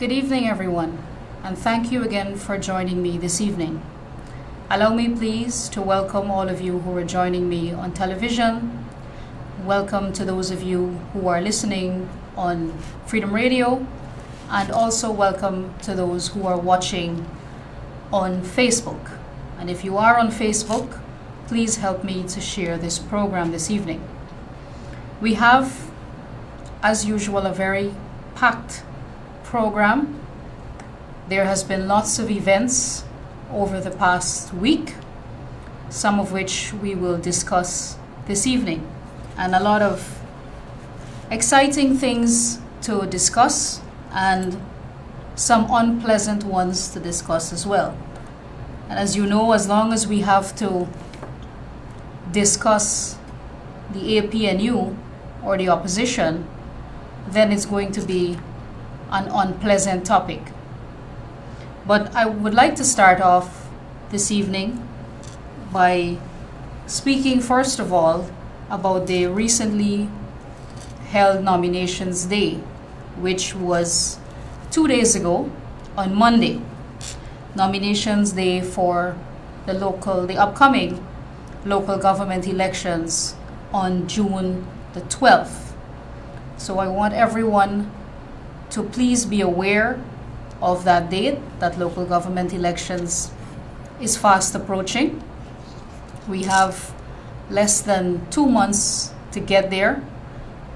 Good evening, everyone, and thank you again for joining me this evening. Allow me, please, to welcome all of you who are joining me on television. Welcome to those of you who are listening on Freedom Radio, and also welcome to those who are watching on Facebook. And if you are on Facebook, please help me to share this program this evening. We have, as usual, a very packed program. There has been lots of events over the past week, some of which we will discuss this evening, and a lot of exciting things to discuss and some unpleasant ones to discuss as well. And as you know, as long as we have to discuss the APNU or the opposition, then it's going to be an unpleasant topic. But I would like to start off this evening by speaking first of all about the recently held Nominations Day, which was 2 days ago on Monday. Nominations Day for the upcoming local government elections on June the 12th. So I want everyone to please be aware of that date, that local government elections is fast approaching. We have less than 2 months to get there,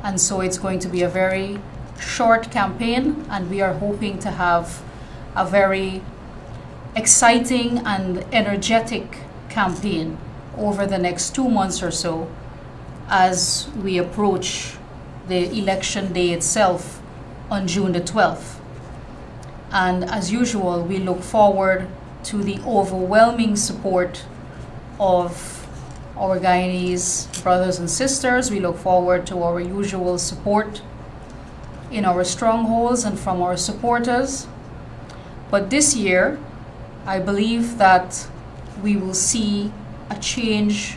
and so it's going to be a very short campaign, and we are hoping to have a very exciting and energetic campaign over the next 2 months or so as we approach the election day itself on June the 12th. And as usual, we look forward to the overwhelming support of our Guyanese brothers and sisters. We look forward to our usual support in our strongholds and from our supporters. But this year, I believe that we will see a change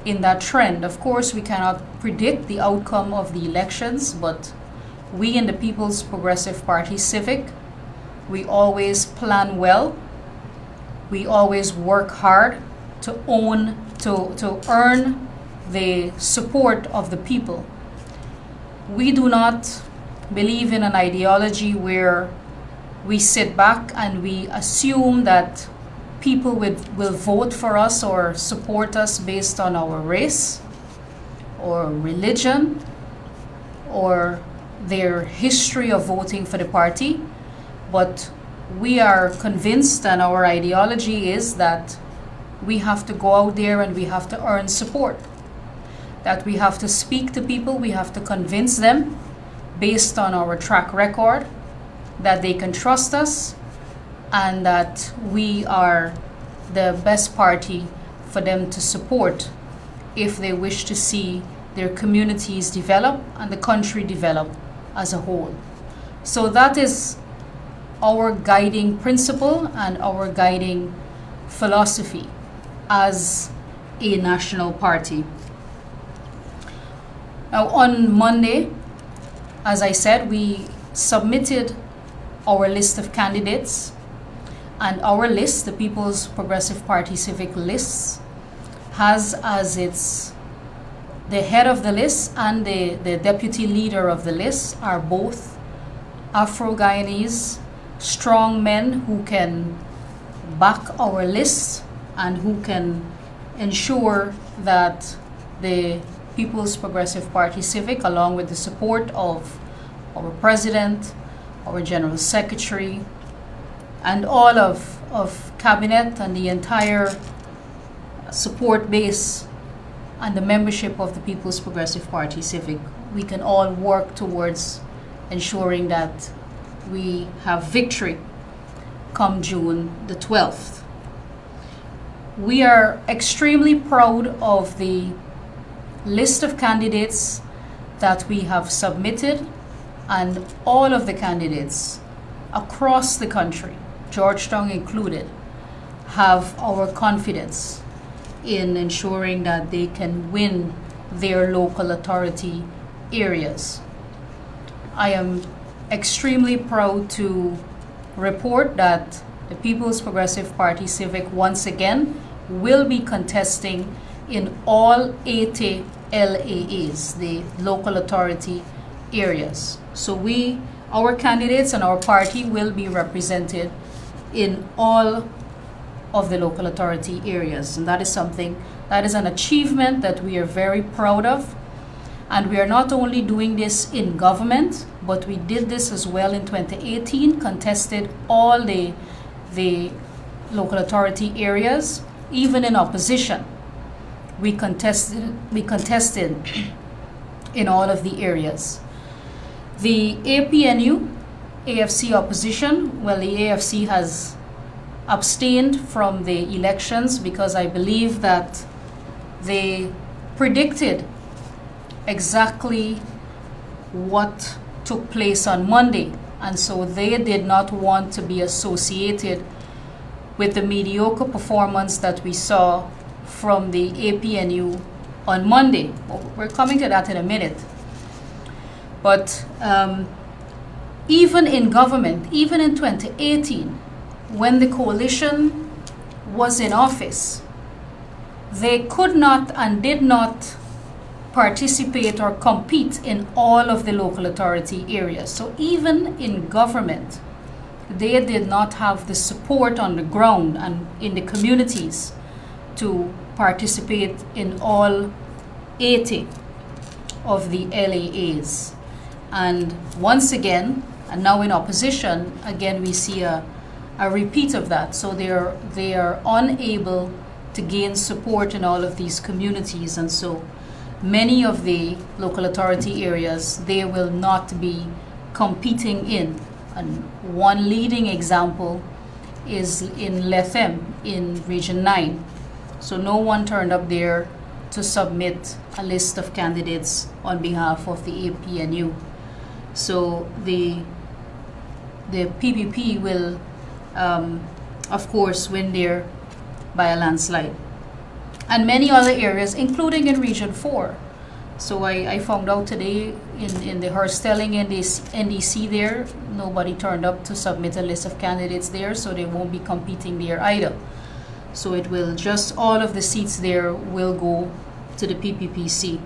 in that trend. Of course, we cannot predict the outcome of the elections, but we in the People's Progressive Party Civic, we always plan well. We always work hard to earn the support of the people. We do not believe in an ideology where we sit back and we assume that people will vote for us or support us based on our race or religion or their history of voting for the party. But we are convinced, and our ideology is that we have to go out there and we have to earn support. That we have to speak to people, we have to convince them based on our track record that they can trust us and that we are the best party for them to support if they wish to see their communities develop and the country develop as a whole. So that is our guiding principle and our guiding philosophy as a national party. Now, on Monday, as I said, we submitted our list of candidates, and our list, the People's Progressive Party Civic lists, has as its the head of the list and the deputy leader of the list are both Afro-Guyanese strong men who can back our list and who can ensure that the People's Progressive Party Civic, along with the support of our president, our general secretary, and all of cabinet and the entire support base and the membership of the People's Progressive Party Civic, we can all work towards ensuring that we have victory come June the 12th. We are extremely proud of the list of candidates that we have submitted, and all of the candidates across the country, Georgetown included, have our confidence in ensuring that they can win their local authority areas. I am extremely proud to report that the People's Progressive Party Civic once again will be contesting in all 80 LAAs, the local authority areas. So our candidates and our party will be represented in all of the local authority areas. And that is an achievement that we are very proud of. And we are not only doing this in government, but we did this as well in 2018, contested all the local authority areas, even in opposition. We contested in all of the areas. The APNU, AFC opposition, well, the AFC has abstained from the elections because I believe that they predicted exactly what took place on Monday, and so they did not want to be associated with the mediocre performance that we saw from the APNU on Monday. We're coming to that in a minute. But even in government, even in 2018, when the coalition was in office, they could not and did not participate or compete in all of the local authority areas. So even in government, they did not have the support on the ground and in the communities to participate in all 80 of the LAAs. And once again, and now in opposition, again we see a repeat of that. So they are unable to gain support in all of these communities, and so many of the local authority areas they will not be competing in. And one leading example is in Lethem in Region 9. So no one turned up there to submit a list of candidates on behalf of the APNU. So the PPP will, of course, win there by a landslide. And many other areas, including in Region 4. So I found out today in the Herstelling NDC there, nobody turned up to submit a list of candidates there, so they won't be competing there either. So it will just, all of the seats there will go to the PPPC.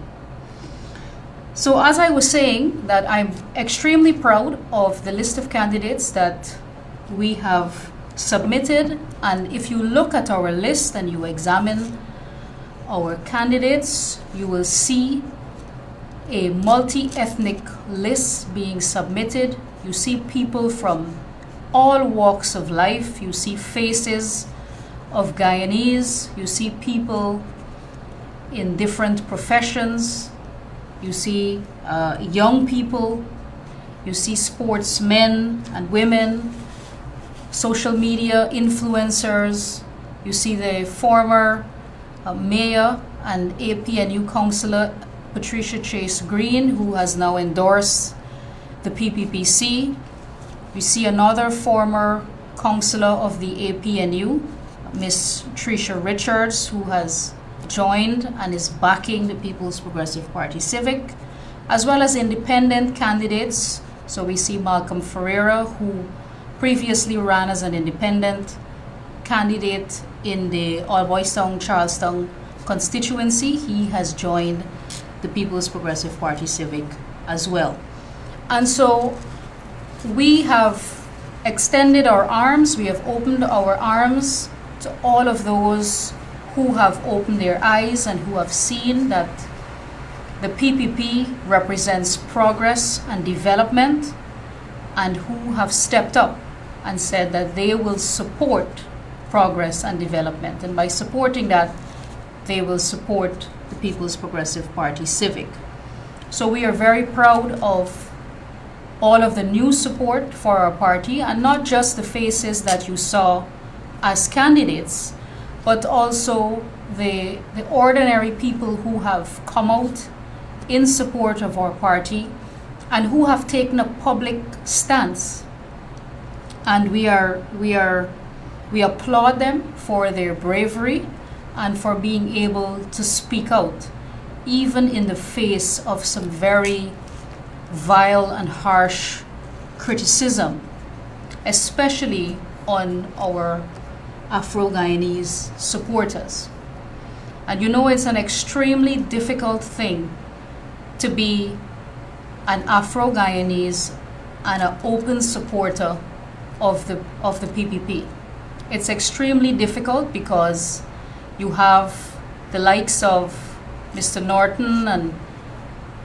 So as I was saying, that I'm extremely proud of the list of candidates that we have submitted. And if you look at our list and you examine our candidates, you will see a multi-ethnic list being submitted. You see people from all walks of life. You see faces of Guyanese. You see people in different professions. You see young people. You see sportsmen and women, social media influencers. You see the former mayor and APNU councillor Patricia Chase Green, who has now endorsed the PPPC. You see another former councillor of the APNU, Miss Tricia Richards, who has joined and is backing the People's Progressive Party Civic, as well as independent candidates. So we see Malcolm Ferreira, who previously ran as an independent candidate in the All Boys Town, Charlestown constituency. He has joined the People's Progressive Party Civic as well. And so we have extended our arms, we have opened our arms to all of those who have opened their eyes and who have seen that the PPP represents progress and development, and who have stepped up and said that they will support progress and development. And by supporting that, they will support the People's Progressive Party Civic. So we are very proud of all of the new support for our party, and not just the faces that you saw as candidates, but also the ordinary people who have come out in support of our party and who have taken a public stance. And we applaud them for their bravery and for being able to speak out, even in the face of some very vile and harsh criticism, especially on our Afro-Guyanese supporters. And you know, it's an extremely difficult thing to be an Afro-Guyanese and an open supporter of the PPP. It's extremely difficult because you have the likes of Mr. Norton and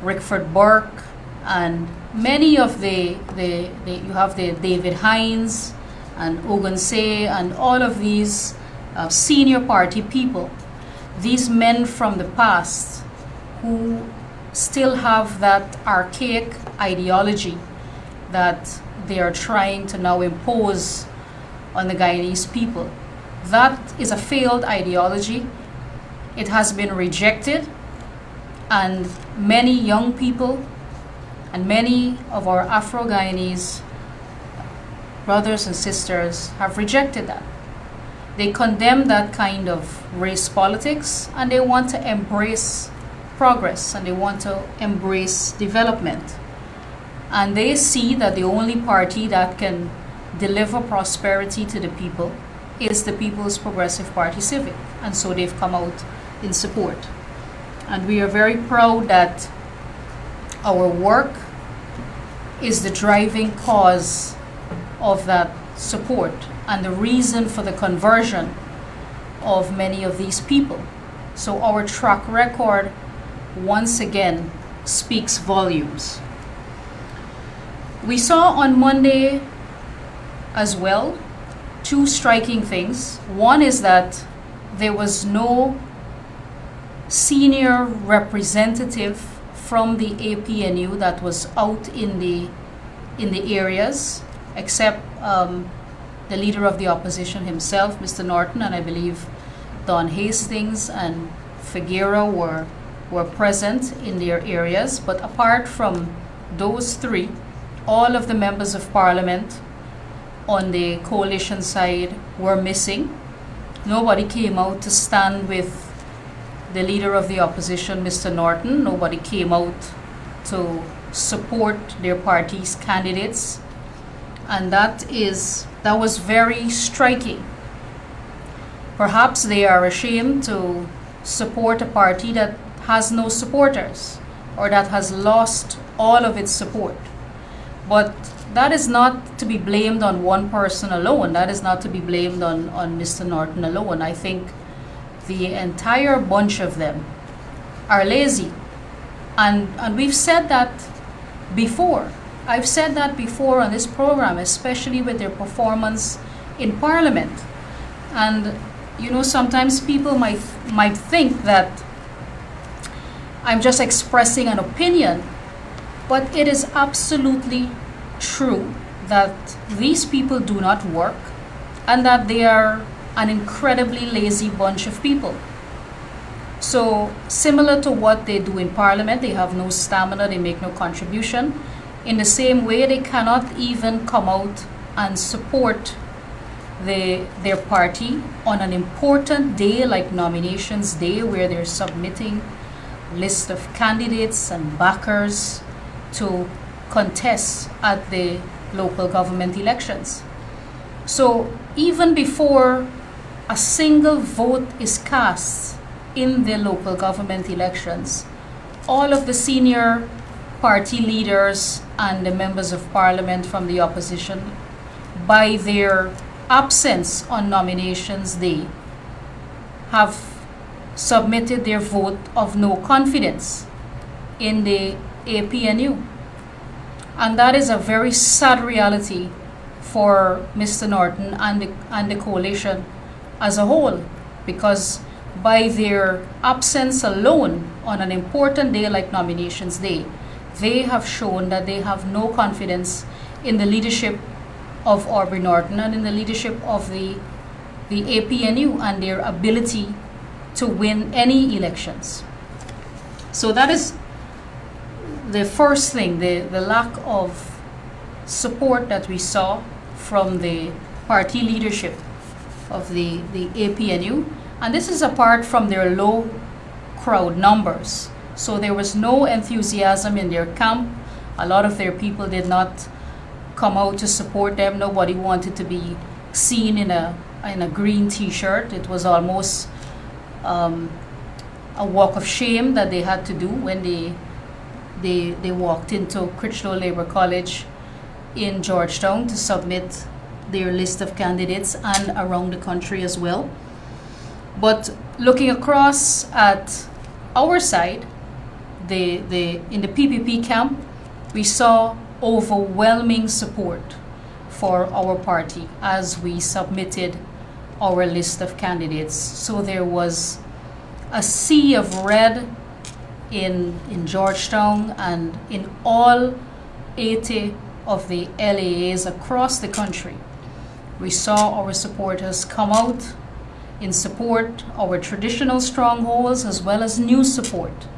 Rickford Burke and many of you have the David Hines and Ogunse and all of these senior party people, these men from the past who still have that archaic ideology that they are trying to now impose on the Guyanese people. That is a failed ideology. It has been rejected, and many young people and many of our Afro-Guyanese brothers and sisters have rejected that. They condemn that kind of race politics, and they want to embrace progress, and they want to embrace development. And they see that the only party that can deliver prosperity to the people is the People's Progressive Party Civic. And so they've come out in support. And we are very proud that our work is the driving cause of that support and the reason for the conversion of many of these people. So our track record once again speaks volumes. We saw on Monday as well two striking things. One is that there was no senior representative from the APNU that was out in the areas, except the leader of the opposition himself, Mr. Norton, and I believe Don Hastings and Figueroa were present in their areas. But apart from those three, all of the members of parliament on the coalition side were missing. Nobody came out to stand with the leader of the opposition, Mr. Norton. Nobody came out to support their party's candidates. And that was very striking. Perhaps they are ashamed to support a party that has no supporters or that has lost all of its support. But that is not to be blamed on one person alone. That is not to be blamed on Mr. Norton alone. I think the entire bunch of them are lazy. And we've said that before. I've said that before on this program, especially with their performance in Parliament. And, you know, sometimes people might think that I'm just expressing an opinion, but it is absolutely true that these people do not work and that they are an incredibly lazy bunch of people. So, similar to what they do in Parliament, they have no stamina, they make no contribution. In the same way, they cannot even come out and support their party on an important day like Nominations Day, where they're submitting list of candidates and backers to contest at the local government elections. So even before a single vote is cast in the local government elections, all of the senior party leaders and the members of parliament from the opposition, by their absence on Nominations Day, have submitted their vote of no confidence in the APNU. And that is a very sad reality for Mr. Norton and the coalition as a whole, because by their absence alone on an important day like Nominations Day, they have shown that they have no confidence in the leadership of Aubrey Norton and in the leadership of the APNU and their ability to win any elections. So that is the first thing, the lack of support that we saw from the party leadership of the APNU. And this is apart from their low crowd numbers. So there was no enthusiasm in their camp. A lot of their people did not come out to support them. Nobody wanted to be seen in a green T-shirt. It was almost a walk of shame that they had to do when they walked into Critchlow Labour College in Georgetown to submit their list of candidates, and around the country as well. But looking across at our side, in the PPP camp, we saw overwhelming support for our party as we submitted our list of candidates. So there was a sea of red in Georgetown and in all 80 of the LAAs across the country. We saw our supporters come out in support our traditional strongholds as well as new support.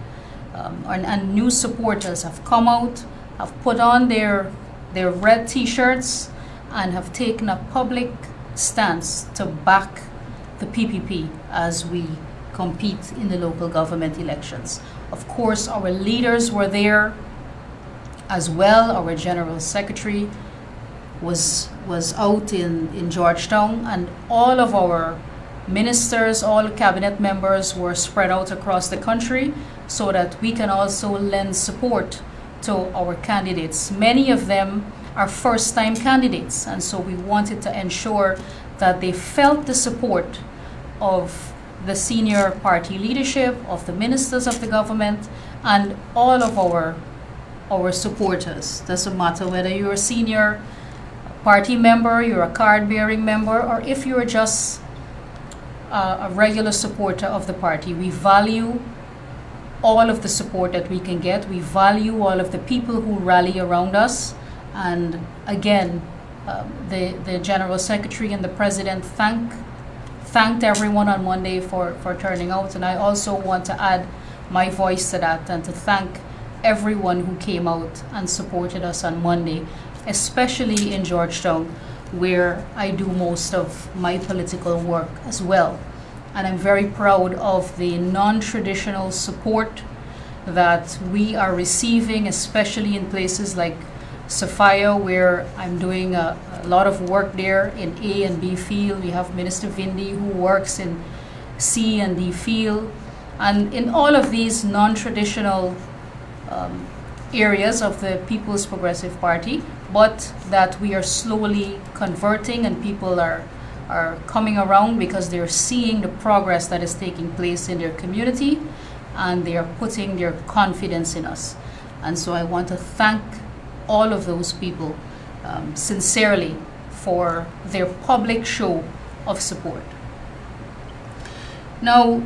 And new supporters have come out, have put on their red T-shirts, and have taken a public stance to back the PPP as we compete in the local government elections. Of course, our leaders were there as well. Our General Secretary was out in Georgetown, and all of our ministers, all cabinet members were spread out across the country so that we can also lend support to our candidates. Many of them are first-time candidates, and so we wanted to ensure that they felt the support of the senior party leadership, of the ministers of the government, and all of our supporters. Doesn't matter whether you're a senior party member, you're a card-bearing member, or if you're just a regular supporter of the party. We value all of the support that we can get. We value all of the people who rally around us. And again, the General Secretary and the President thanked everyone on Monday for turning out. And I also want to add my voice to that and to thank everyone who came out and supported us on Monday, especially in Georgetown, where I do most of my political work as well. And I'm very proud of the non-traditional support that we are receiving, especially in places like Sophia, where I'm doing a lot of work there in A and B field. We have Minister Vindi who works in C and D field. And in all of these non-traditional areas of the People's Progressive Party, but that we are slowly converting, and people are coming around because they're seeing the progress that is taking place in their community, and they are putting their confidence in us. And so I want to thank all of those people sincerely for their public show of support. Now,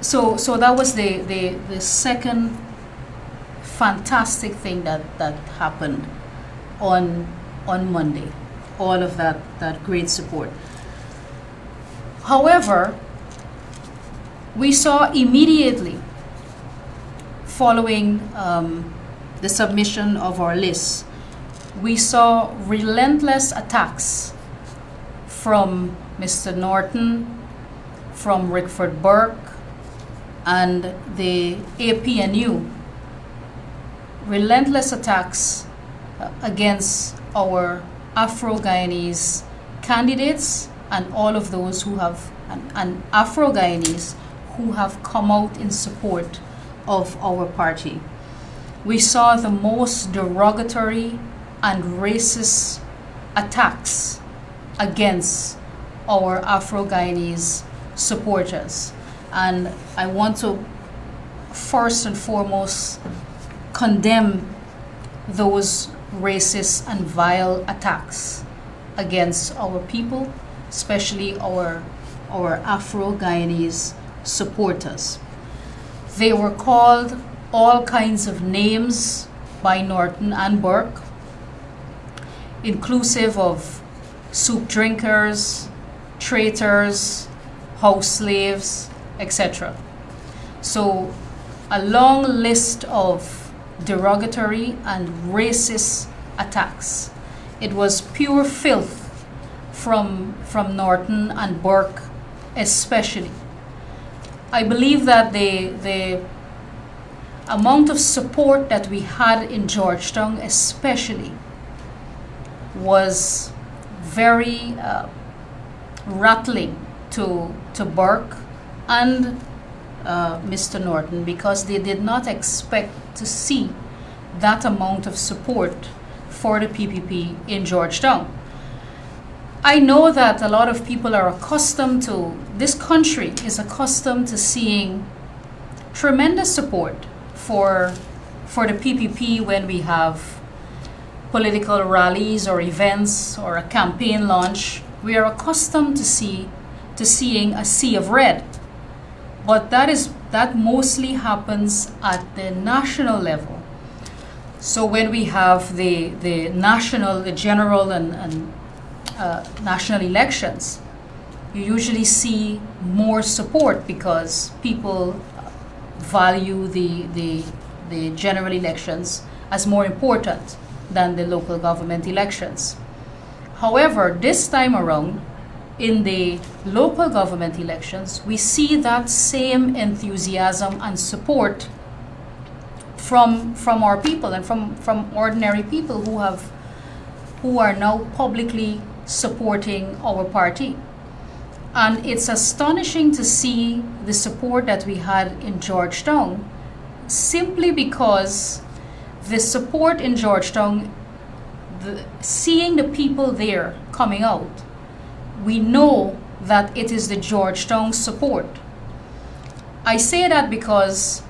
so that was the second fantastic thing that happened on Monday. All of that great support. However, we saw immediately following the submission of our list, we saw relentless attacks from Mr. Norton, from Rickford Burke, and the APNU. Relentless attacks against our Afro-Guyanese candidates and all of those who have, and Afro-Guyanese who have come out in support of our party. We saw the most derogatory and racist attacks against our Afro-Guyanese supporters. And I want to first and foremost condemn those racist and vile attacks against our people, especially our Afro-Guyanese supporters. They were called all kinds of names by Norton and Burke, inclusive of soup drinkers, traitors, house slaves, etc. So a long list of derogatory and racist attacks. It was pure filth from Norton and Burke especially. I believe that the amount of support that we had in Georgetown especially was very rattling to Burke and Mr. Norton, because they did not expect to see that amount of support for the PPP in Georgetown. I know that a lot of people are accustomed to, this country is accustomed to seeing tremendous support for the PPP when we have political rallies or events or a campaign launch. We are accustomed to seeing a sea of red. But that mostly happens at the national level. So when we have the general and national elections, you usually see more support because people value the general elections as more important than the local government elections. However, this time around, in the local government elections, we see that same enthusiasm and support from our people and from ordinary people who are now publicly supporting our party. And it's astonishing to see the support that we had in Georgetown, simply because the support in Georgetown, seeing the people there coming out, we know that it is the Georgetown support. I say that because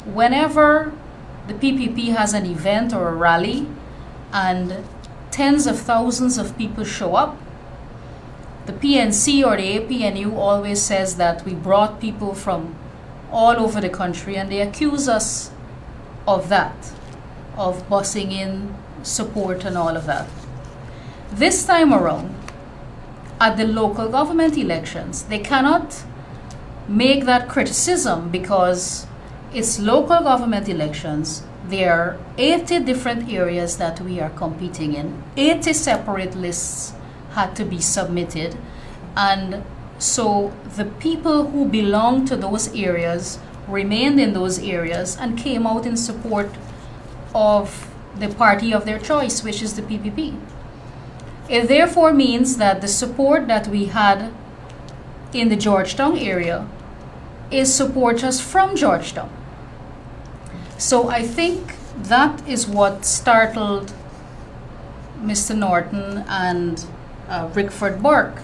whenever the PPP has an event or a rally and tens of thousands of people show up, the PNC or the APNU always says that we brought people from all over the country, and they accuse us of that, of bussing in support and all of that. This time around, at the local government elections, they cannot make that criticism because it's local government elections. There are 80 different areas that we are competing in. 80 separate lists had to be submitted. And so the people who belong to those areas remained in those areas and came out in support of the party of their choice, which is the PPP. It therefore means that the support that we had in the Georgetown area is supporters from Georgetown. So I think that is what startled Mr. Norton and Rickford Burke,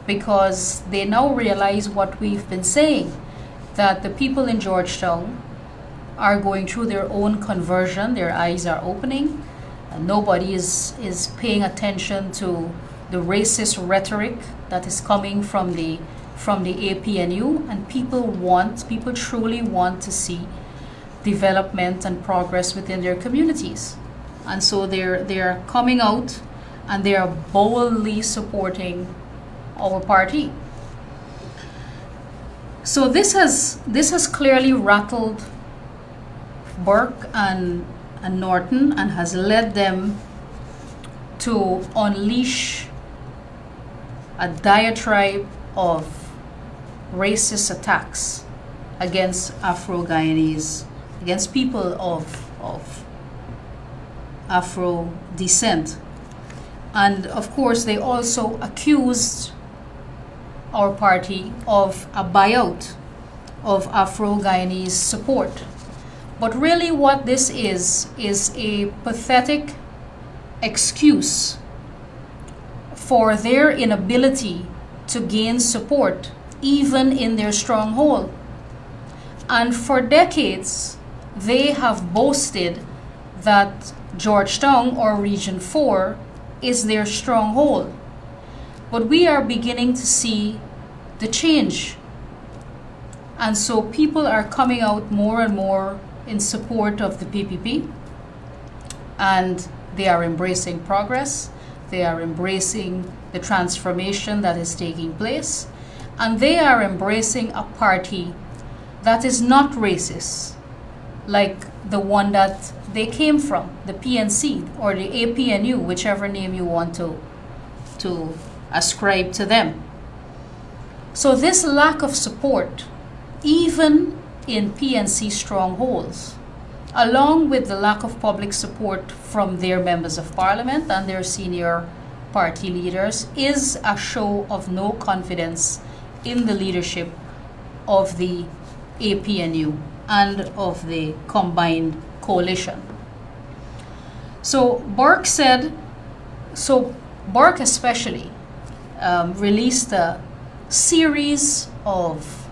because they now realize what we've been saying, that the people in Georgetown are going through their own conversion, their eyes are opening, and nobody is paying attention to the racist rhetoric that is coming from the APNU, and people truly want to see development and progress within their communities. And so they're coming out and they are boldly supporting our party. So this has clearly rattled Burke and Norton and has led them to unleash a diatribe of racist attacks against Afro-Guyanese, against people of Afro descent. And of course, they also accused our party of a buyout of Afro-Guyanese support. But really what this is a pathetic excuse for their inability to gain support even in their stronghold. And for decades, they have boasted that Georgetown or Region 4 is their stronghold. But we are beginning to see the change. And so people are coming out more and more in support of the PPP, and they are embracing progress. They are embracing the transformation that is taking place, and they are embracing a party that is not racist, like the one that they came from, the PNC or the APNU, whichever name you want to ascribe to them. So this lack of support, even in PNC strongholds, along with the lack of public support from their members of parliament and their senior party leaders, is a show of no confidence in the leadership of the APNU and of the combined coalition. So Burke especially released a series of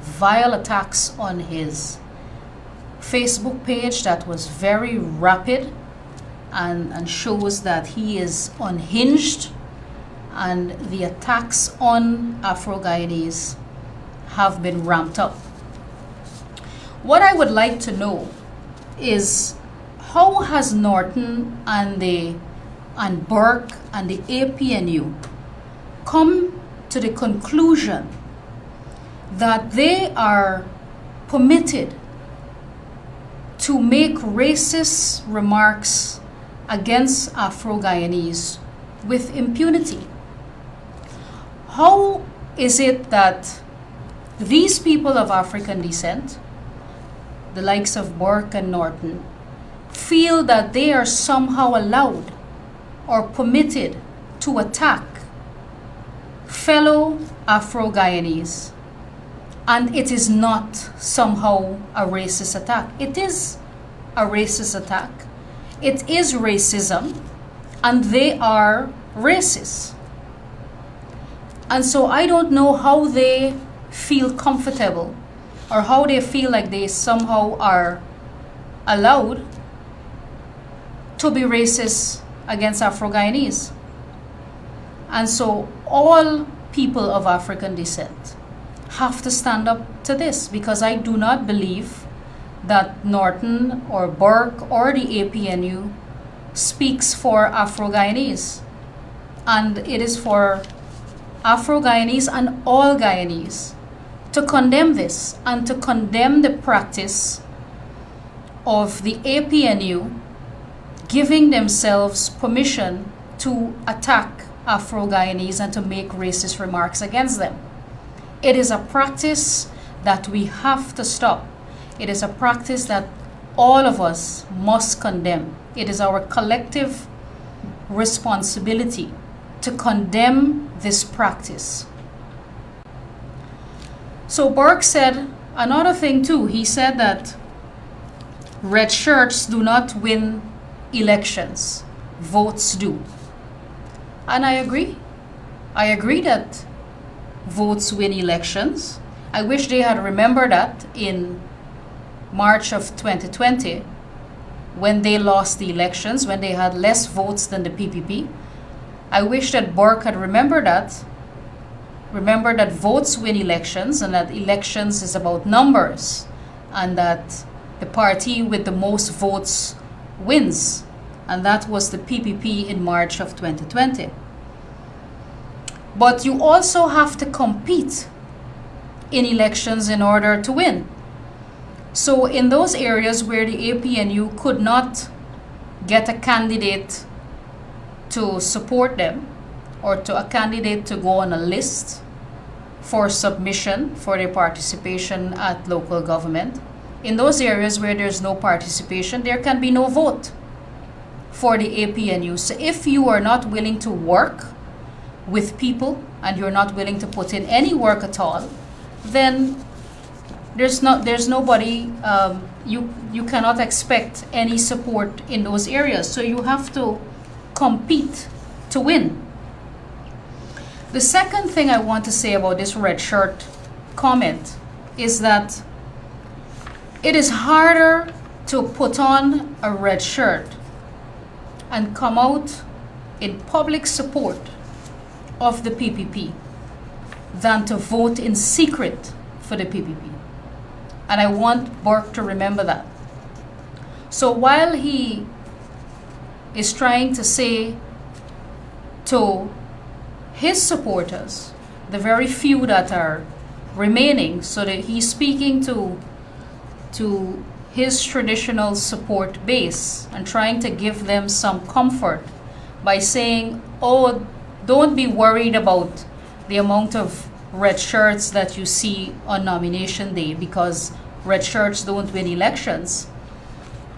vile attacks on his Facebook page that was very rapid and shows that he is unhinged, and the attacks on Afro-Guyanese have been ramped up. What I would like to know is, how has Norton and Burke and the APNU come to the conclusion that they are permitted to make racist remarks against Afro-Guyanese with impunity? How is it that these people of African descent, the likes of Burke and Norton, feel that they are somehow allowed or permitted to attack fellow Afro-Guyanese, and it is not somehow a racist attack? It is a racist attack. It is racism, and they are racist. And so I don't know how they feel comfortable, or how they feel like they somehow are allowed to be racist against Afro-Guyanese. And so all people of African descent have to stand up to this, because I do not believe that Norton or Burke or the APNU speaks for Afro-Guyanese. And it is for Afro-Guyanese and all Guyanese to condemn this and to condemn the practice of the APNU giving themselves permission to attack Afro-Guyanese and to make racist remarks against them. It is a practice that we have to stop. It is a practice that all of us must condemn. It is our collective responsibility to condemn this practice. So Burke said another thing too. He said that red shirts do not win elections, votes do. And I agree. I agree that votes win elections. I wish they had remembered that in March of 2020, when they lost the elections, when they had less votes than the PPP. I wish that Burke had remembered that. Remember that votes win elections, and that elections is about numbers, and that the party with the most votes wins. And that was the PPP in March of 2020. But you also have to compete in elections in order to win. So in those areas where the APNU could not get a candidate to support them, or to a candidate to go on a list for submission for their participation at local government, in those areas where there's no participation, there can be no vote for the APNU. So if you are not willing to work with people and you're not willing to put in any work at all, then there's nobody, you cannot expect any support in those areas. So you have to compete to win. The second thing I want to say about this red shirt comment is that it is harder to put on a red shirt and come out in public support of the PPP than to vote in secret for the PPP. And I want Burke to remember that. So while he is trying to say to his supporters, the very few that are remaining, so that he's speaking to his traditional support base and trying to give them some comfort by saying, oh, don't be worried about the amount of red shirts that you see on nomination day, because red shirts don't win elections.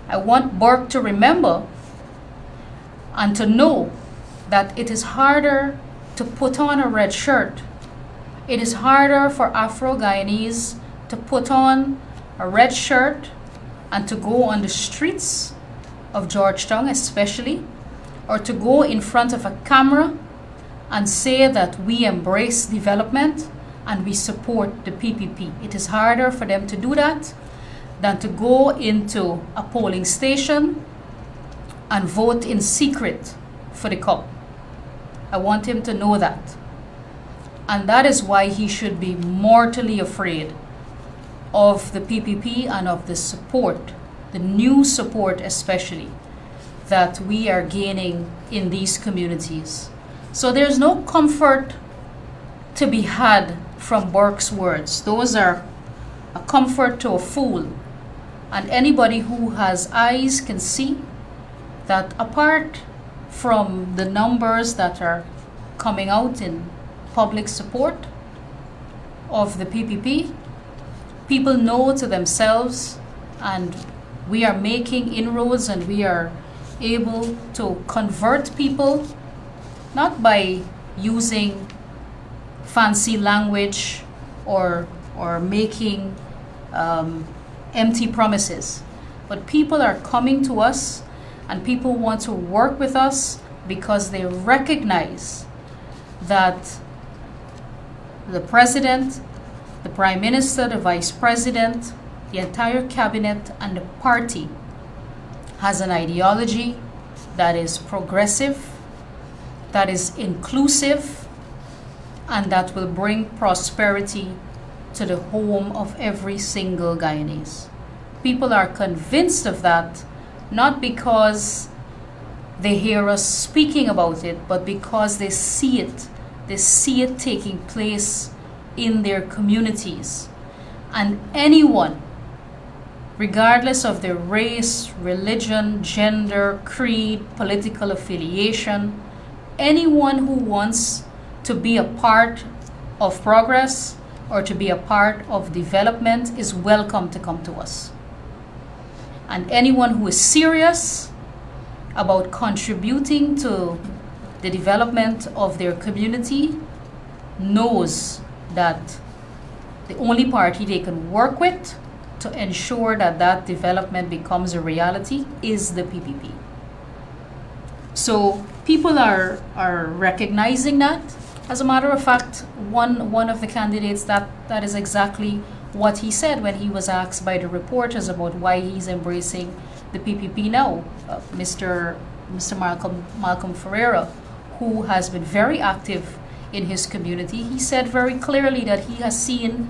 I want Burke to remember and to know that it is harder to put on a red shirt. It is harder for Afro-Guyanese to put on a red shirt and to go on the streets of Georgetown especially, or to go in front of a camera and say that we embrace development and we support the PPP. It is harder for them to do that than to go into a polling station and vote in secret for the cup. I want him to know that. And that is why he should be mortally afraid of the PPP and of the support, the new support especially, that we are gaining in these communities. So there's no comfort to be had from Burke's words. Those are a comfort to a fool. And anybody who has eyes can see that apart from the numbers that are coming out in public support of the PPP, people know to themselves, and we are making inroads and we are able to convert people, not by using fancy language or making empty promises, but people are coming to us and people want to work with us because they recognize that the president, the prime minister, the vice president, the entire cabinet, and the party has an ideology that is progressive, that is inclusive, and that will bring prosperity to the home of every single Guyanese. People are convinced of that, not because they hear us speaking about it, but because they see it. They see it taking place in their communities. And anyone, regardless of their race, religion, gender, creed, political affiliation, anyone who wants to be a part of progress or to be a part of development is welcome to come to us. And anyone who is serious about contributing to the development of their community knows that the only party they can work with to ensure that that development becomes a reality is the PPP. So people are recognizing that. As a matter of fact, one of the candidates, that is exactly what he said when he was asked by the reporters about why he's embracing the PPP now. Mr. Malcolm Ferreira, who has been very active in his community, he said very clearly that he has seen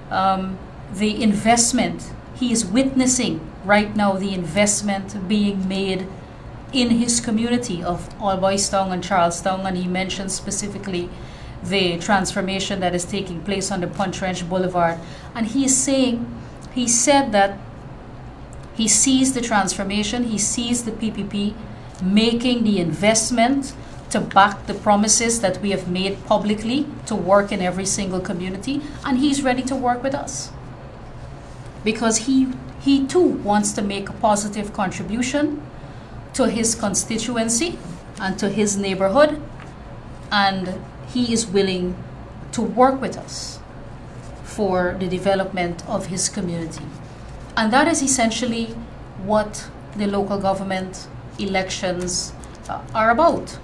the investment. He is witnessing right now the investment being made in his community of Alboystown and Charlestown, and he mentioned specifically the transformation that is taking place on the Pontrench Boulevard. And he said that he sees the transformation, he sees the PPP making the investment to back the promises that we have made publicly to work in every single community, and he's ready to work with us. Because he too wants to make a positive contribution to his constituency and to his neighborhood, and he is willing to work with us for the development of his community. And that is essentially what the local government elections are about.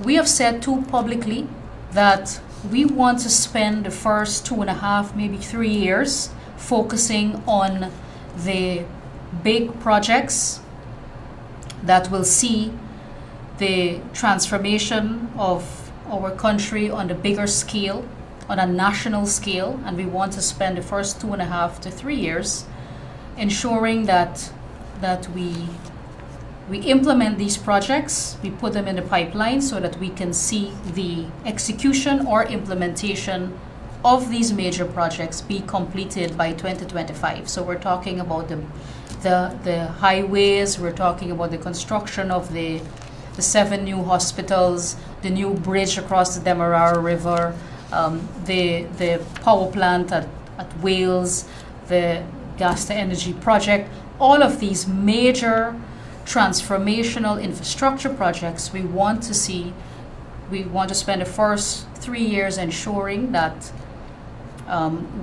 We have said too publicly that we want to spend the first 2.5, maybe 3 years focusing on the big projects that will see the transformation of our country on the bigger scale, on a national scale, and we want to spend the first 2.5 to 3 years ensuring that we implement these projects, we put them in the pipeline so that we can see the execution or implementation of these major projects be completed by 2025. So we're talking about the highways, we're talking about the construction of the 7 new hospitals, the new bridge across the Demerara River, the power plant at Wales, the gas to energy project, all of these major transformational infrastructure projects we want to see. We want to spend the first 3 years ensuring that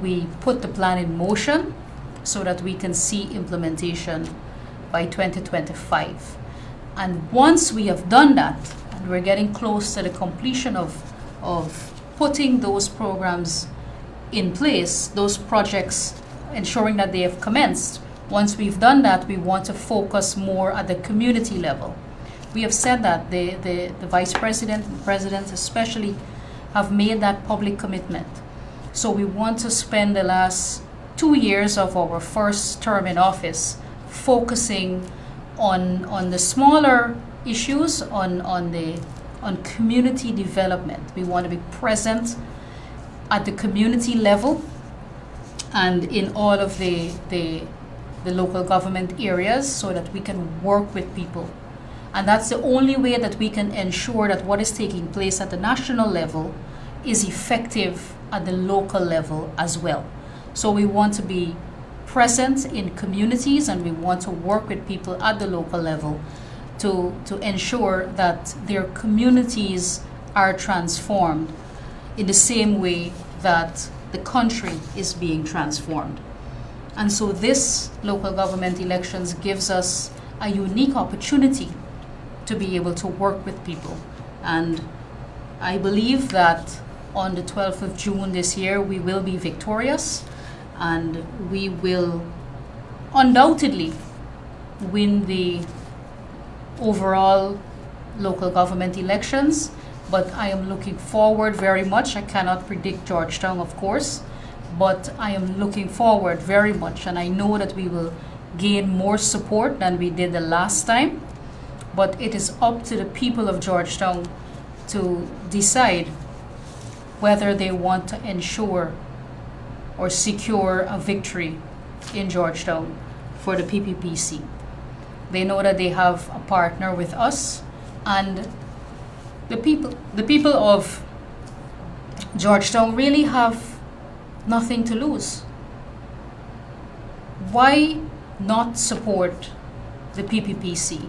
we put the plan in motion so that we can see implementation by 2025. And once we have done that, and we're getting close to the completion of putting those programs in place, those projects, ensuring that they have commenced. Once we've done that, we want to focus more at the community level. We have said that the Vice President and President especially have made that public commitment. So we want to spend the last 2 years of our first term in office focusing on the smaller issues, on community development. We want to be present at the community level and in all of the local government areas so that we can work with people. And that's the only way that we can ensure that what is taking place at the national level is effective at the local level as well. So we want to be present in communities and we want to work with people at the local level to ensure that their communities are transformed in the same way that the country is being transformed. And so this local government elections gives us a unique opportunity to be able to work with people. And I believe that on the 12th of June this year, we will be victorious and we will undoubtedly win the overall local government elections. But I am looking forward very much. I cannot predict Georgetown, of course, but I am looking forward very much. And I know that we will gain more support than we did the last time. But it is up to the people of Georgetown to decide whether they want to ensure or secure a victory in Georgetown for the PPPC. They know that they have a partner with us, and the people of Georgetown really have nothing to lose. Why not support the PPPC?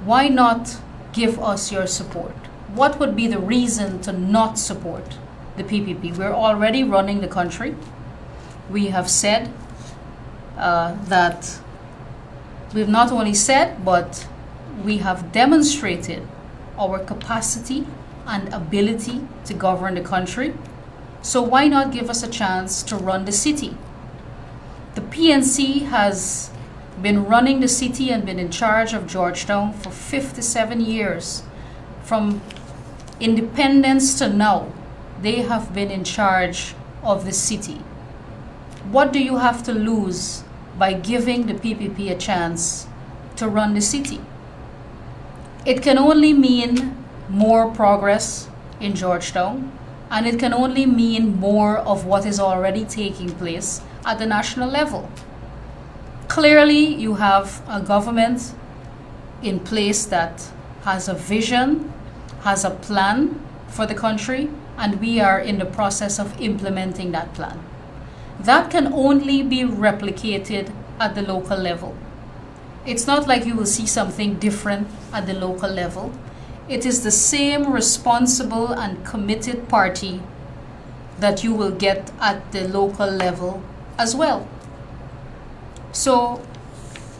Why not give us your support? What would be the reason to not support the PPP? We're already running the country. We have said that we've not only said, but we have demonstrated our capacity and ability to govern the country. So why not give us a chance to run the city? The PNC has been running the city and been in charge of Georgetown for 57 years. From independence to now, they have been in charge of the city. What do you have to lose by giving the PPP a chance to run the city? It can only mean more progress in Georgetown, and it can only mean more of what is already taking place at the national level. Clearly, you have a government in place that has a vision, has a plan for the country, and we are in the process of implementing that plan. That can only be replicated at the local level. It's not like you will see something different at the local level. It is the same responsible and committed party that you will get at the local level as well. So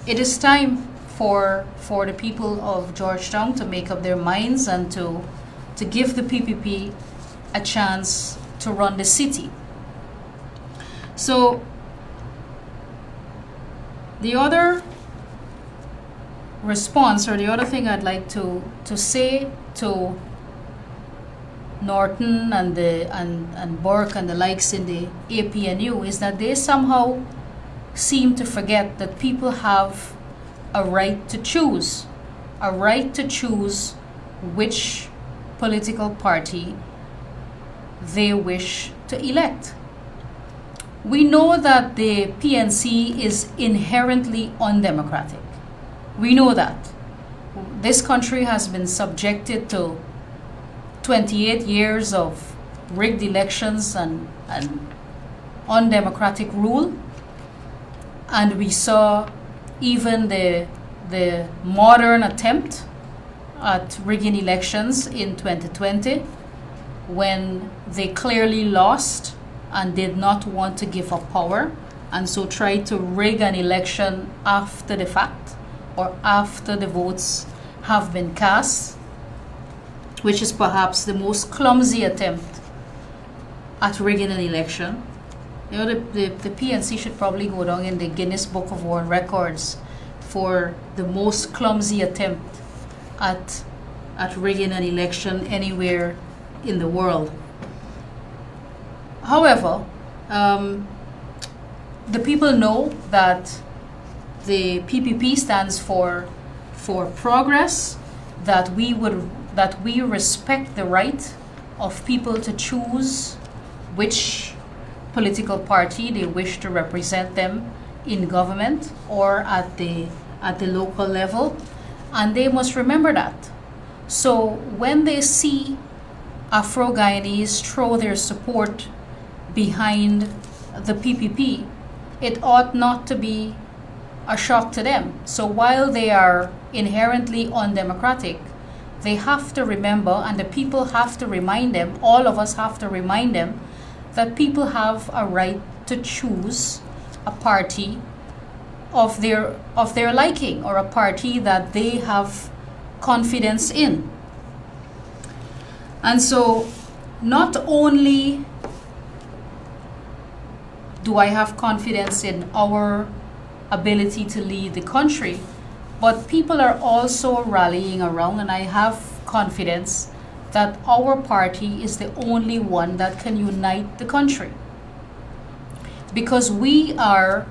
it is time for the people of Georgetown to make up their minds and to give the PPP a chance to run the city. So the other response, or the other thing I'd like to say to Norton and Burke and the likes in the APNU is that they somehow seem to forget that people have a right to choose which political party they wish to elect. We know that the PNC is inherently undemocratic. We know that. This country has been subjected to 28 years of rigged elections and undemocratic rule, and we saw even the modern attempt at rigging elections in 2020 when they clearly lost and did not want to give up power, and so tried to rig an election after the fact or after the votes have been cast, which is perhaps the most clumsy attempt at rigging an election. You know, the PNC should probably go down in the Guinness Book of World Records for the most clumsy attempt at rigging an election anywhere in the world. However, the people know that the PPP stands for progress, that we respect the right of people to choose which political party they wish to represent them in government or at the local level, and they must remember that. So when they see Afro-Guyanese throw their support behind the PPP, it ought not to be a shock to them. So while they are inherently undemocratic, they have to remember, and the people have to remind them, all of us have to remind them, that people have a right to choose a party of their liking, or a party that they have confidence in. And so not only do I have confidence in our ability to lead the country, but people are also rallying around, and I have confidence that our party is the only one that can unite the country, because we are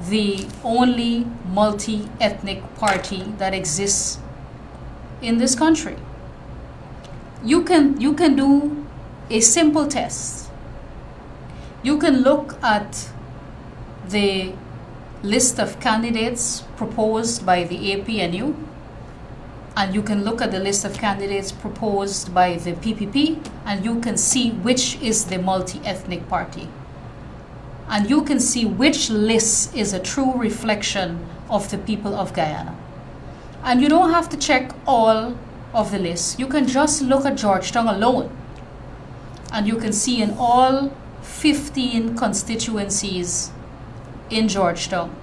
the only multi-ethnic party that exists in this country. You can do a simple test. You can look at the list of candidates proposed by the APNU, and you can look at the list of candidates proposed by the PPP, and you can see which is the multi-ethnic party. And you can see which list is a true reflection of the people of Guyana. And you don't have to check all of the lists. You can just look at Georgetown alone, and you can see in all 15 constituencies in Georgetown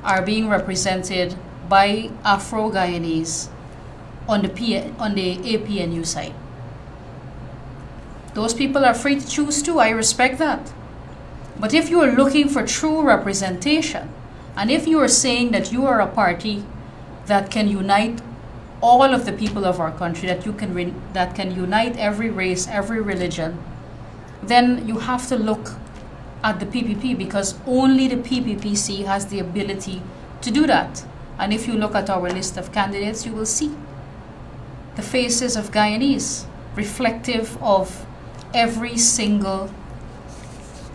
are being represented by Afro-Guyanese on the APNU side. Those people are free to choose too. I respect that. But if you are looking for true representation, and if you are saying that you are a party that can unite all of the people of our country, that can unite every race, every religion, then you have to look at the PPP, because only the PPPC has the ability to do that. And if you look at our list of candidates, you will see the faces of Guyanese, reflective of every single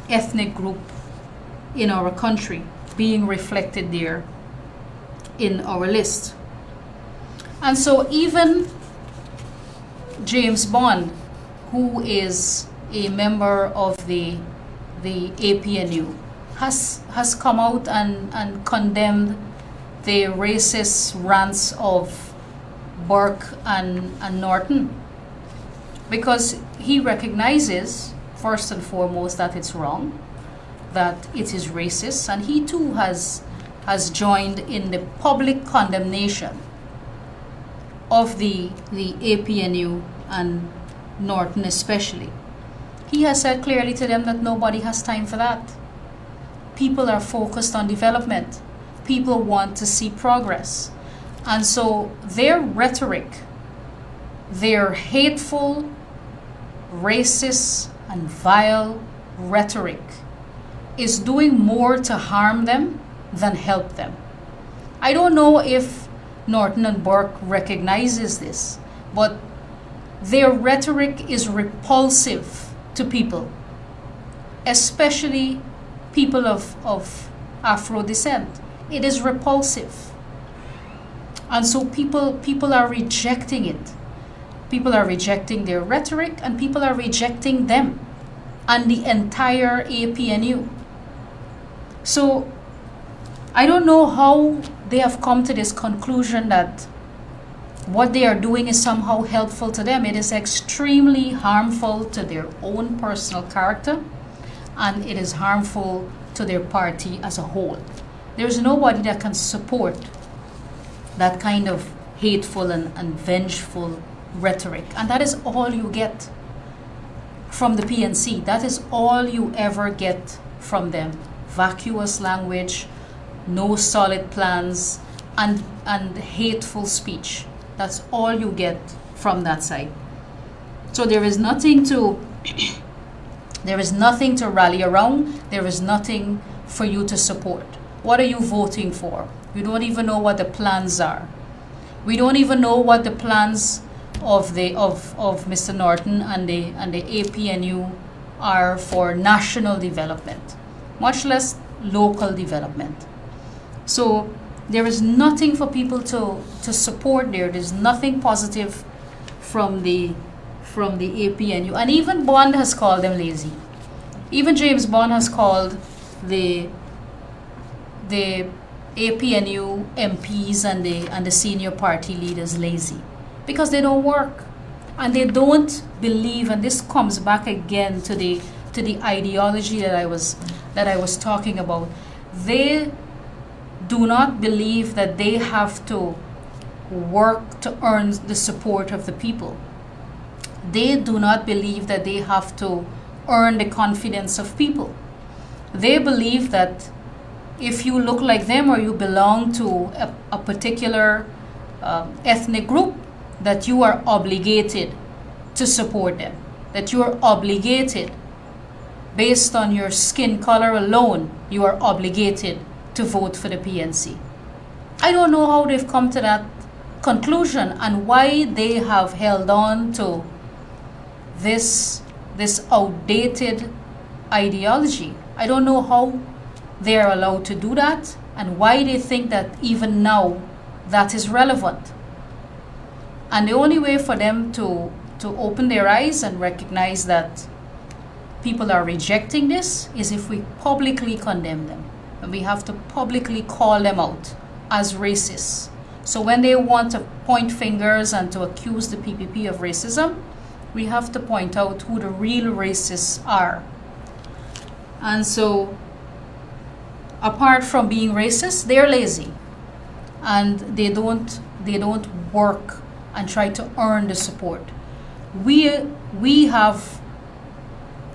ethnic group in our country being reflected there in our list. And so even James Bond, who is a member of the APNU, has come out and condemned the racist rants of Burke and Norton, because he recognizes first and foremost that it's wrong, that it is racist, and he too has joined in the public condemnation of the APNU and Norton especially. He has said clearly to them that nobody has time for that. People are focused on development. People want to see progress. And so their rhetoric, their hateful, racist, and vile rhetoric is doing more to harm them than help them. I don't know if Norton and Burke recognizes this, but their rhetoric is repulsive to people, especially people of Afro descent. It is repulsive. And so people are rejecting it. People are rejecting their rhetoric, and people are rejecting them. and the entire APNU. So I don't know how they have come to this conclusion that what they are doing is somehow helpful to them. It is extremely harmful to their own personal character, and it is harmful to their party as a whole. There's nobody that can support that kind of hateful and vengeful rhetoric. And that is all you get from the PNC. That is all you ever get from them. Vacuous language, no solid plans, and hateful speech. That's all you get from that side. So there is nothing to there is nothing to rally around. There is nothing for you to support. What are you voting for? You don't even know what the plans are. We don't even know what the plans of Mr. Norton and the APNU are for national development, much less local development. So there is nothing for people to support there. There's nothing positive from the APNU. And even Bond has called them lazy. Even James Bond has called the APNU MPs and the senior party leaders lazy because they don't work and they don't believe. And this comes back again to the ideology that I was talking about. They do not believe that they have to work to earn the support of the people. They do not believe that they have to earn the confidence of people. They believe that if you look like them or you belong to a particular ethnic group, that you are obligated to support them, that you are obligated based on your skin color alone, you are obligated to vote for the PNC. I don't know how they've come to that conclusion and why they have held on to this outdated ideology. I don't know how they are allowed to do that and why they think that even now that is relevant. And the only way for them to open their eyes and recognize that people are rejecting this is if we publicly condemn them. And we have to publicly call them out as racists. So when they want to point fingers and to accuse the PPP of racism, we have to point out who the real racists are. And so, apart from being racist, they're lazy. And they don't work and try to earn the support. We have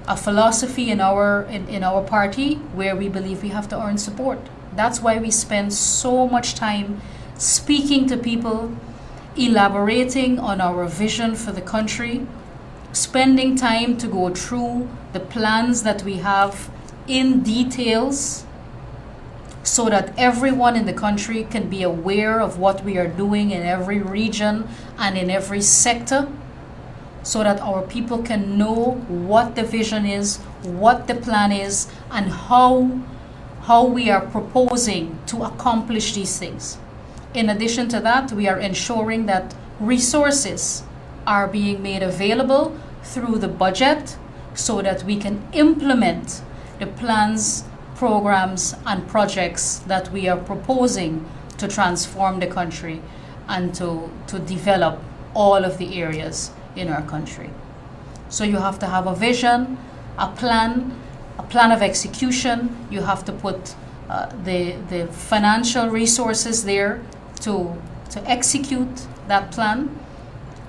a philosophy in our party where we believe we have to earn support. That's why we spend so much time speaking to people, elaborating on our vision for the country, spending time to go through the plans that we have in details so that everyone in the country can be aware of what we are doing in every region and in every sector, so that our people can know what the vision is, what the plan is, and how we are proposing to accomplish these things. In addition to that, we are ensuring that resources are being made available through the budget so that we can implement the plans, programs, and projects that we are proposing to transform the country and to develop all of the areas in our country. So you have to have a vision, a plan of execution. You have to put the financial resources there to execute that plan.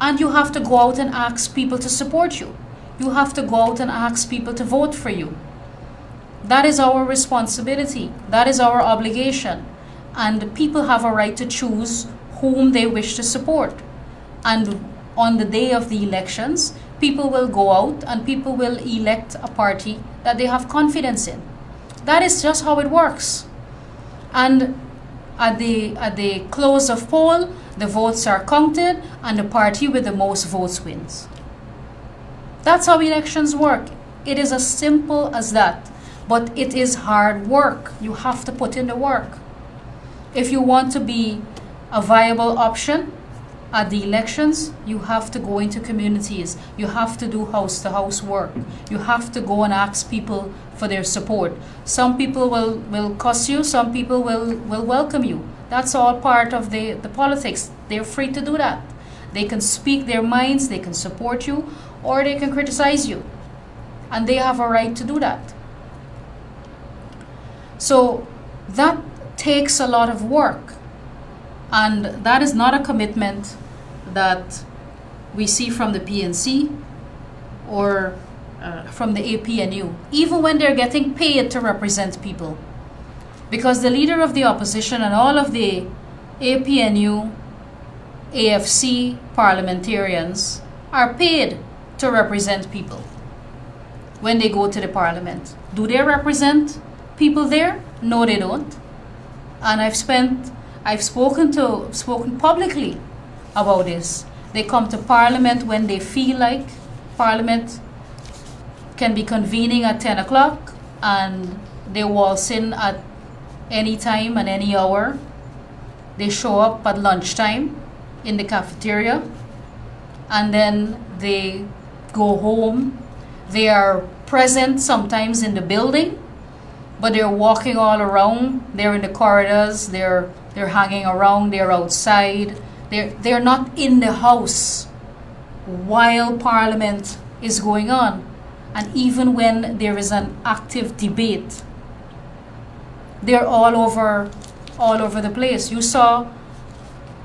And you have to go out and ask people to support you. You have to go out and ask people to vote for you. That is our responsibility. That is our obligation. And people have a right to choose whom they wish to support. And on the day of the elections, people will go out and people will elect a party that they have confidence in. That is just how it works. And at the close of poll, the votes are counted and the party with the most votes wins. That's how elections work. It is as simple as that. But it is hard work. You have to put in the work. If you want to be a viable option, At the elections, you have to go into communities. You have to do house-to-house work. You have to go and ask people for their support. Some people will cuss you, some people will welcome you. That's all part of the politics. They're free to do that. They can speak their minds, they can support you, or they can criticize you. And they have a right to do that. So that takes a lot of work. And that is not a commitment that we see from the PNC or from the APNU, even when they're getting paid to represent people. Because the leader of the opposition and all of the APNU, AFC parliamentarians are paid to represent people when they go to the parliament. Do they represent people there? No, they don't. And I've spoken publicly about this. They come to Parliament when they feel like. Parliament can be convening at 10 o'clock and they waltz in at any time and any hour. They show up at lunchtime in the cafeteria and then they go home. They are present sometimes in the building, but they're walking all around. They're in the corridors, they're hanging around, they're outside. They're not in the house while Parliament is going on. And even when there is an active debate, they're all over the place. You saw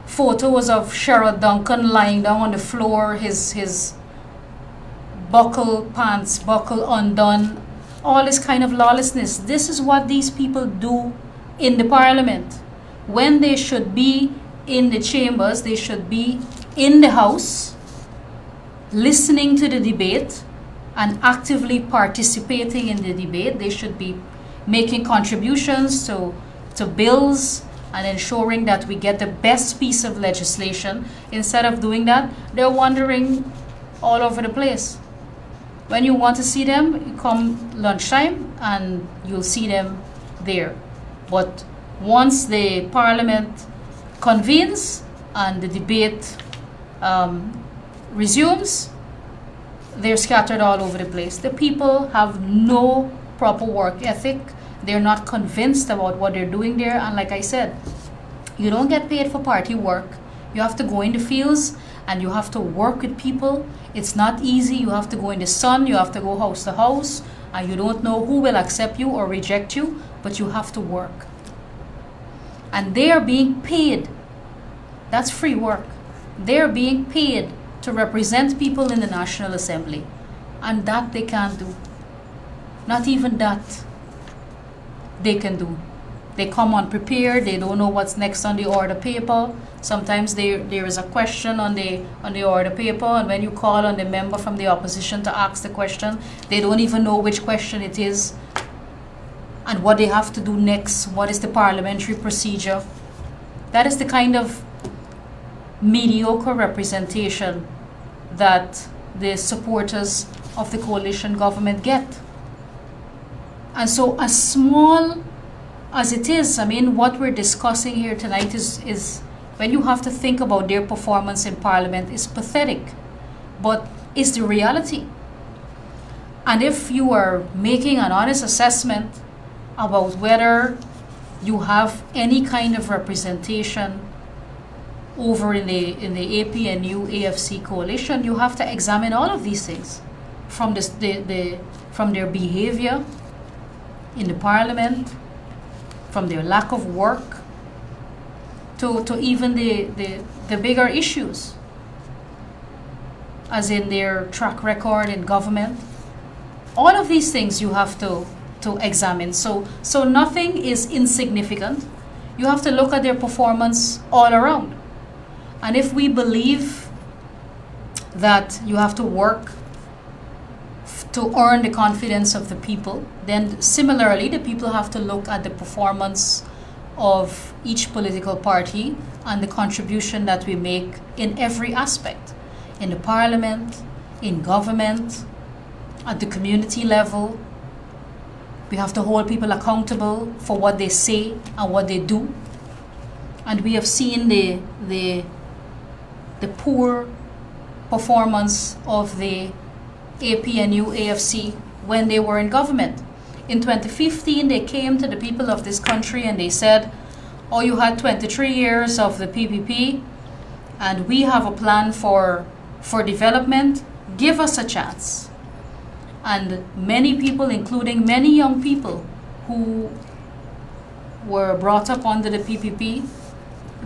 photos of Sherrod Duncan lying down on the floor, his buckle pants, buckle undone, all this kind of lawlessness. This is what these people do in the Parliament. When they should be in the chambers, they should be in the House, listening to the debate and actively participating in the debate. They should be making contributions to bills and ensuring that we get the best piece of legislation. Instead of doing that, they're wandering all over the place. When you want to see them, you come lunchtime and you'll see them there. But once the Parliament convenes and the debate resumes, they're scattered all over the place. The people have no proper work ethic. They're not convinced about what they're doing there. And like I said, you don't get paid for party work. You have to go in the fields and you have to work with people. It's not easy. You have to go in the sun. You have to go house to house. And you don't know who will accept you or reject you, but you have to work. And they are being paid. That's free work. They're being paid to represent people in the National Assembly. And that they can't do. Not even that they can do. They come unprepared. They don't know what's next on the order paper. Sometimes there is a question on the order paper, and when you call on the member from the opposition to ask the question, they don't even know which question it is and what they have to do next. What is the parliamentary procedure? That is the kind of mediocre representation that the supporters of the coalition government get. And so as small as it is, I mean, what we're discussing here tonight is when you have to think about their performance in Parliament is pathetic, but it's the reality. And if you are making an honest assessment about whether you have any kind of representation over in the APNU AFC coalition, you have to examine all of these things, from from their behavior in the Parliament, from their lack of work, to even the bigger issues, as in their track record in government. All of these things you have to examine. So nothing is insignificant. You have to look at their performance all around. And if we believe that you have to work to earn the confidence of the people, then similarly the people have to look at the performance of each political party and the contribution that we make in every aspect, in the Parliament, in government, at the community level. We have to hold people accountable for what they say and what they do. And we have seen the the poor performance of the APNU AFC when they were in government. In 2015, they came to the people of this country and they said, oh, you had 23 years of the PPP and we have a plan for development. Give us a chance. And many people, including many young people who were brought up under the PPP,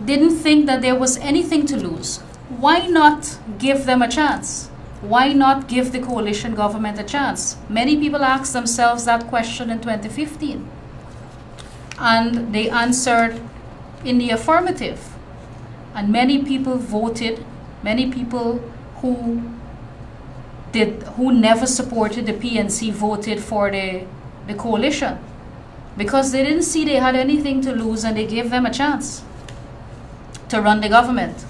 didn't think that there was anything to lose. Why not give them a chance? Why not give the coalition government a chance? Many people asked themselves that question in 2015. And they answered in the affirmative. And many people voted, many people who never supported the PNC voted for the coalition because they didn't see they had anything to lose and they gave them a chance to run the government.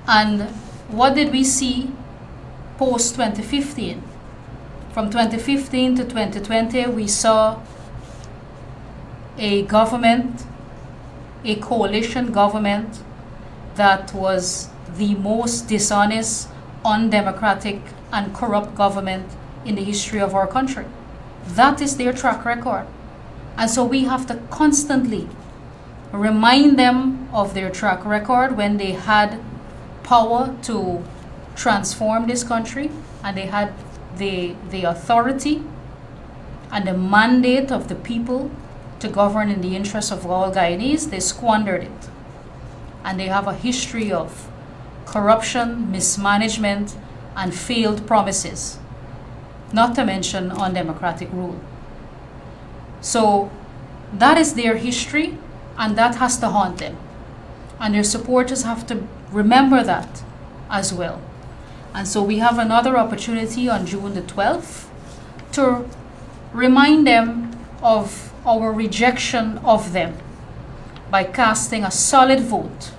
And what did we see post 2015? From 2015 to 2020, we saw a government, a coalition government that was the most dishonest, undemocratic, and corrupt government in the history of our country. That is their track record. And so we have to constantly remind them of their track record when they had power to transform this country and they had the authority and the mandate of the people to govern in the interests of all Guyanese. They squandered it. And they have a history of corruption, mismanagement, and failed promises, not to mention undemocratic rule. So that is their history, and that has to haunt them. And their supporters have to remember that as well. And so we have another opportunity on June the 12th to remind them of our rejection of them by casting a solid vote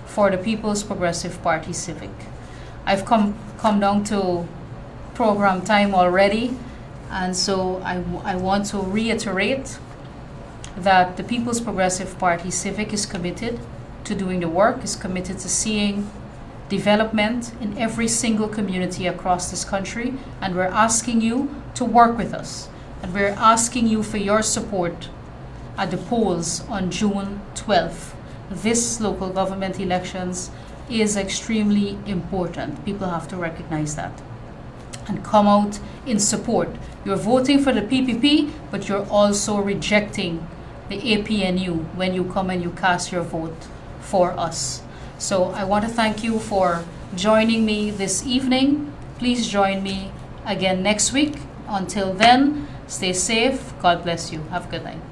for the People's Progressive Party Civic. I've come down to program time already, and so I want to reiterate that the People's Progressive Party Civic is committed to doing the work, is committed to seeing development in every single community across this country, and we're asking you to work with us, and we're asking you for your support at the polls on June 12th. This local government elections is extremely important. People have to recognize that and come out in support. You're voting for the PPP, but you're also rejecting the APNU when you come and you cast your vote for us. So I want to thank you for joining me this evening. Please join me again next week. Until then, stay safe. God bless you. Have a good night.